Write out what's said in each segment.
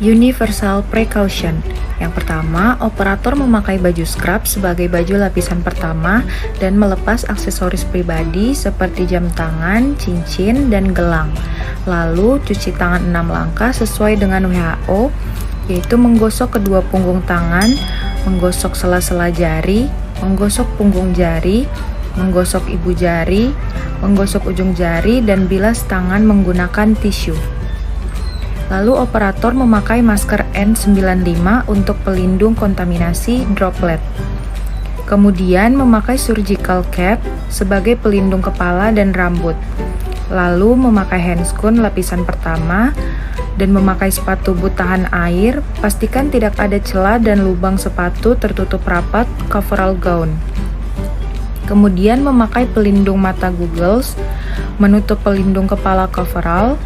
Universal Precaution. Yang pertama, operator memakai baju scrub sebagai baju lapisan pertama dan melepas aksesoris pribadi seperti jam tangan, cincin, dan gelang. Lalu, cuci tangan 6 langkah sesuai dengan WHO, yaitu menggosok kedua punggung tangan, menggosok sela-sela jari, menggosok punggung jari, menggosok ibu jari, menggosok ujung jari, dan bilas tangan menggunakan tisu. Lalu operator memakai masker N95 untuk pelindung kontaminasi droplet. Kemudian memakai surgical cap sebagai pelindung kepala dan rambut. Lalu memakai handscoon lapisan pertama dan memakai sepatu boot tahan air. Pastikan tidak ada celah dan lubang sepatu tertutup rapat coverall gown. Kemudian memakai pelindung mata goggles, menutup pelindung kepala coverall.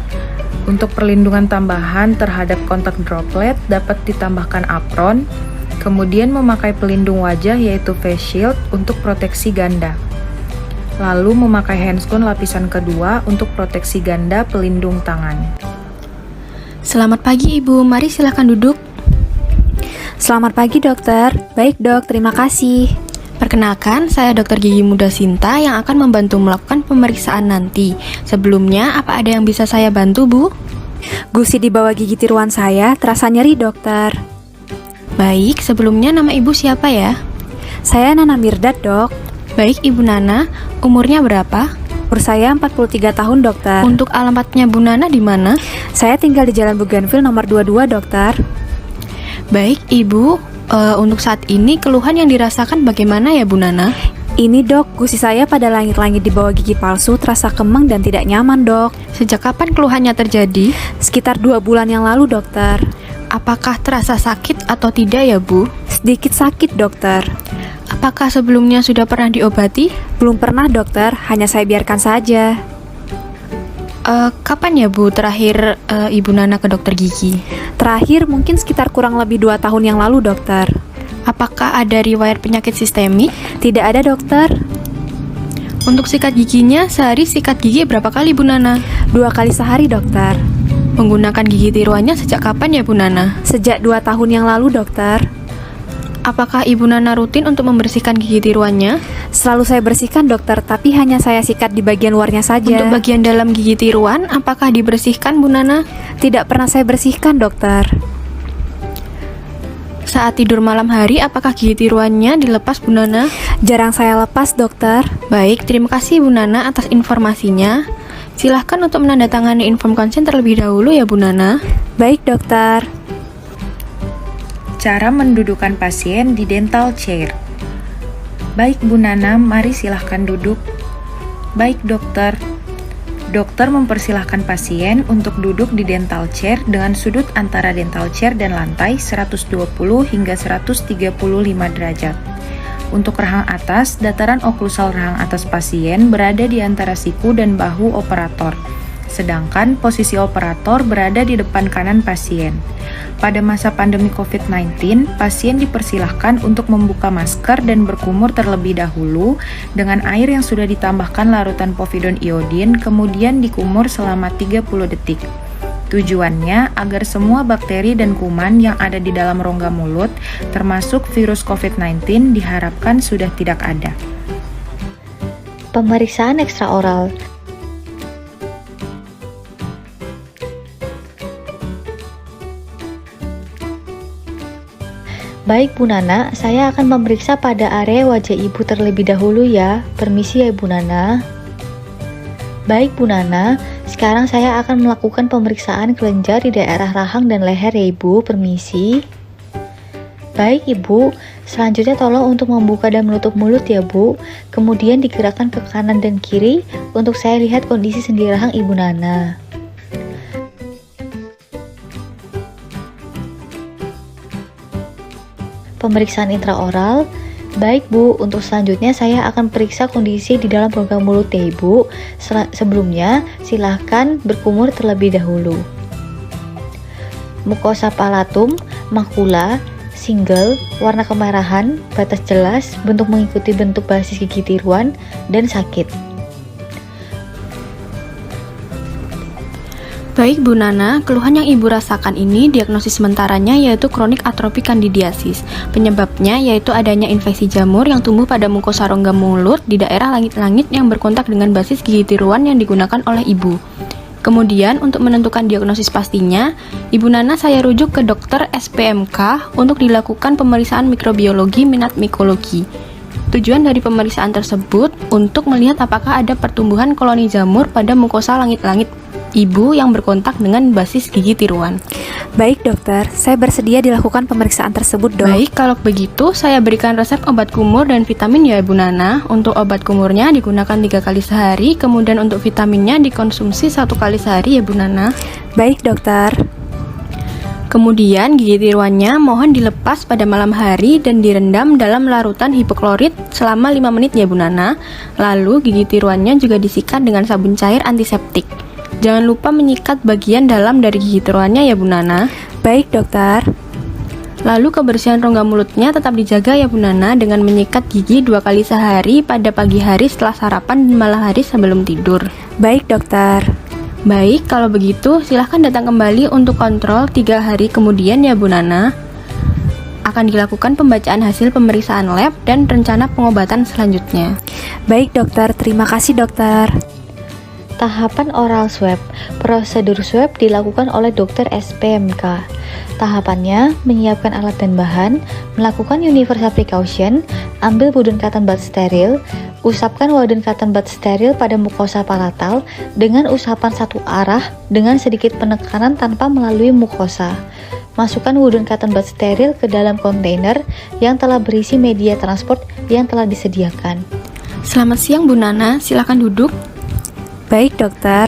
Untuk perlindungan tambahan terhadap kontak droplet dapat ditambahkan apron, kemudian memakai pelindung wajah yaitu face shield untuk proteksi ganda. Lalu memakai handscoon lapisan kedua untuk proteksi ganda pelindung tangan. Selamat pagi Ibu, mari silakan duduk. Selamat pagi dokter. Baik dok, terima kasih. Perkenalkan, saya Dr. Gigi Muda Sinta yang akan membantu melakukan pemeriksaan nanti. Sebelumnya, apa ada yang bisa saya bantu, Bu? Gusi di bawah gigi tiruan saya terasa nyeri, dokter. Baik, sebelumnya nama Ibu siapa ya? Saya Nana Mirdad, dok. Baik, Ibu Nana, umurnya berapa? Umur saya 43 tahun, dokter. Untuk alamatnya Bu Nana di mana? Saya tinggal di Jalan Bougainville nomor 22, dokter. Baik, Ibu. Untuk saat ini keluhan yang dirasakan bagaimana ya Bu Nana? Ini dok, gusi saya pada langit-langit di bawah gigi palsu terasa kemeng dan tidak nyaman dok. Sejak kapan keluhannya terjadi? Sekitar 2 bulan yang lalu dokter. Apakah terasa sakit atau tidak ya Bu? Sedikit sakit dokter. Apakah sebelumnya sudah pernah diobati? Belum pernah dokter, hanya saya biarkan saja. Kapan ya Bu terakhir Ibu Nana ke dokter gigi? Terakhir mungkin sekitar kurang lebih 2 tahun yang lalu dokter. Apakah ada riwayat penyakit sistemik? Tidak ada dokter. Untuk sikat giginya, sehari sikat gigi berapa kali Bu Nana? 2 kali sehari dokter. Menggunakan gigi tiruannya sejak kapan ya Bu Nana? Sejak 2 tahun yang lalu dokter. Apakah Ibu Nana rutin untuk membersihkan gigi tiruannya? Selalu saya bersihkan dokter, tapi hanya saya sikat di bagian luarnya saja. Untuk bagian dalam gigi tiruan, apakah dibersihkan Bu Nana? Tidak pernah saya bersihkan dokter. Saat tidur malam hari, apakah gigi tiruannya dilepas Bu Nana? Jarang saya lepas dokter. Baik, terima kasih Bu Nana atas informasinya. Silahkan untuk menandatangani inform consent terlebih dahulu ya Bu Nana. Baik dokter. Cara mendudukan pasien di dental chair. Baik Bu Nana, mari silahkan duduk. Baik dokter. Dokter mempersilahkan pasien untuk duduk di dental chair dengan sudut antara dental chair dan lantai 120 hingga 135 derajat. Untuk rahang atas, dataran oklusal rahang atas pasien berada di antara siku dan bahu operator. Sedangkan posisi operator berada di depan kanan pasien. Pada masa pandemi COVID-19, pasien dipersilahkan untuk membuka masker dan berkumur terlebih dahulu dengan air yang sudah ditambahkan larutan povidone iodin, kemudian dikumur selama 30 detik. Tujuannya agar semua bakteri dan kuman yang ada di dalam rongga mulut, termasuk virus COVID-19, diharapkan sudah tidak ada. Pemeriksaan ekstraoral. Baik Bu Nana, saya akan memeriksa pada area wajah Ibu terlebih dahulu ya. Permisi ya Bu Nana. Baik Bu Nana, sekarang saya akan melakukan pemeriksaan kelenjar di daerah rahang dan leher ya Ibu. Permisi. Baik Ibu, selanjutnya tolong untuk membuka dan menutup mulut ya Bu. Kemudian digerakkan ke kanan dan kiri untuk saya lihat kondisi sendi rahang Ibu Nana. Pemeriksaan intraoral. Baik Bu, untuk selanjutnya saya akan periksa kondisi di dalam rongga mulut ya Ibu. Sebelumnya, silahkan berkumur terlebih dahulu. Mukosa palatum, makula, single, warna kemerahan, batas jelas, bentuk mengikuti bentuk basis gigi tiruan, dan sakit. Baik Bu Nana, keluhan yang Ibu rasakan ini diagnosis sementaranya yaitu kronik atropik kandidiasis. Penyebabnya yaitu adanya infeksi jamur yang tumbuh pada mukosa rongga mulut di daerah langit-langit yang berkontak dengan basis gigi tiruan yang digunakan oleh Ibu. Kemudian untuk menentukan diagnosis pastinya, Ibu Nana saya rujuk ke dokter SPMK untuk dilakukan pemeriksaan mikrobiologi minat mikologi. Tujuan dari pemeriksaan tersebut untuk melihat apakah ada pertumbuhan koloni jamur pada mukosa langit-langit Ibu yang berkontak dengan basis gigi tiruan. Baik dokter, saya bersedia dilakukan pemeriksaan tersebut dok. Baik, kalau begitu saya berikan resep obat kumur dan vitamin ya Bu Nana. Untuk obat kumurnya digunakan 3 kali sehari, kemudian untuk vitaminnya dikonsumsi 1 kali sehari ya Bu Nana. Baik dokter. Kemudian gigi tiruannya mohon dilepas pada malam hari dan direndam dalam larutan hipoklorit selama 5 menit ya Bu Nana. Lalu gigi tiruannya juga disikat dengan sabun cair antiseptik. Jangan lupa menyikat bagian dalam dari gigi tiruannya ya Bu Nana. Baik dokter. Lalu kebersihan rongga mulutnya tetap dijaga ya Bu Nana dengan menyikat gigi 2 kali sehari pada pagi hari setelah sarapan dan malam hari sebelum tidur. Baik dokter. Baik, kalau begitu silahkan datang kembali untuk kontrol 3 hari kemudian ya Bu Nana. Akan dilakukan pembacaan hasil pemeriksaan lab dan rencana pengobatan selanjutnya. Baik dokter, terima kasih dokter. Tahapan oral swab. Prosedur swab dilakukan oleh dokter SPMK. Tahapannya, menyiapkan alat dan bahan, melakukan universal precaution, ambil wooden cotton bud steril, usapkan wooden cotton bud steril pada mukosa palatal dengan usapan satu arah dengan sedikit penekanan tanpa melalui mukosa. Masukkan wooden cotton bud steril ke dalam kontainer yang telah berisi media transport yang telah disediakan. Selamat siang Bu Nana, silakan duduk. Baik dokter.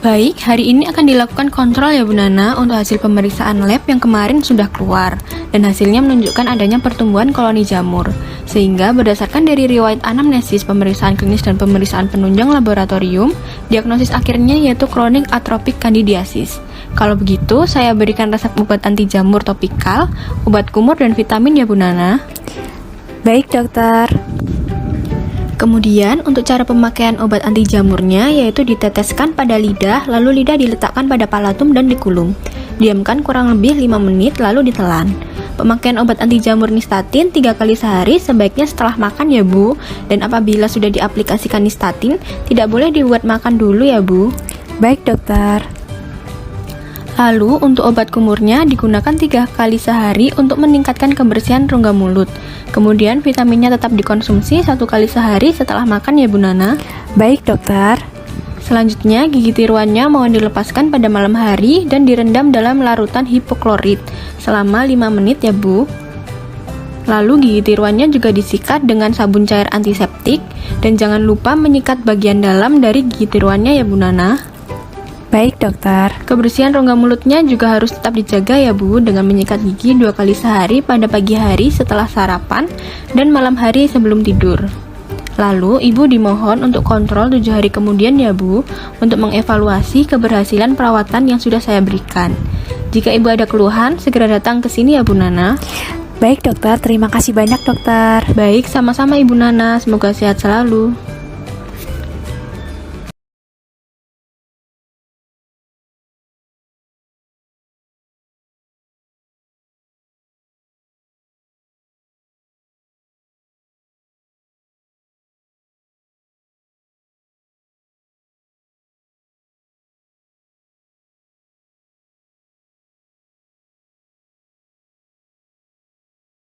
Baik, hari ini akan dilakukan kontrol ya Bu Nana untuk hasil pemeriksaan lab yang kemarin sudah keluar dan hasilnya menunjukkan adanya pertumbuhan koloni jamur. Sehingga berdasarkan dari riwayat anamnesis, pemeriksaan klinis dan pemeriksaan penunjang laboratorium, diagnosis akhirnya yaitu kronik atropik kandidiasis. Kalau begitu, saya berikan resep obat anti jamur topikal, obat kumur dan vitamin ya Bu Nana. Baik dokter. Kemudian untuk cara pemakaian obat anti jamurnya yaitu diteteskan pada lidah, lalu lidah diletakkan pada palatum dan dikulum. Diamkan kurang lebih 5 menit lalu ditelan. Pemakaian obat anti jamur nistatin 3 kali sehari sebaiknya setelah makan ya Bu. Dan apabila sudah diaplikasikan nistatin, tidak boleh dibuat makan dulu ya Bu. Baik dokter. Lalu untuk obat kumurnya digunakan 3 kali sehari untuk meningkatkan kebersihan rongga mulut. Kemudian vitaminnya tetap dikonsumsi 1 kali sehari setelah makan ya Bu Nana. Baik dokter. Selanjutnya gigi tiruannya mohon dilepaskan pada malam hari dan direndam dalam larutan hipoklorit selama 5 menit ya Bu. Lalu gigi tiruannya juga disikat dengan sabun cair antiseptik dan jangan lupa menyikat bagian dalam dari gigi tiruannya ya Bu Nana. Baik dokter. Kebersihan rongga mulutnya juga harus tetap dijaga ya Bu dengan menyikat gigi 2 kali sehari pada pagi hari setelah sarapan dan malam hari sebelum tidur. Lalu Ibu dimohon untuk kontrol 7 hari kemudian ya Bu untuk mengevaluasi keberhasilan perawatan yang sudah saya berikan. Jika Ibu ada keluhan, segera datang ke sini ya Bu Nana. Baik dokter, terima kasih banyak dokter. Baik, sama-sama Ibu Nana, semoga sehat selalu.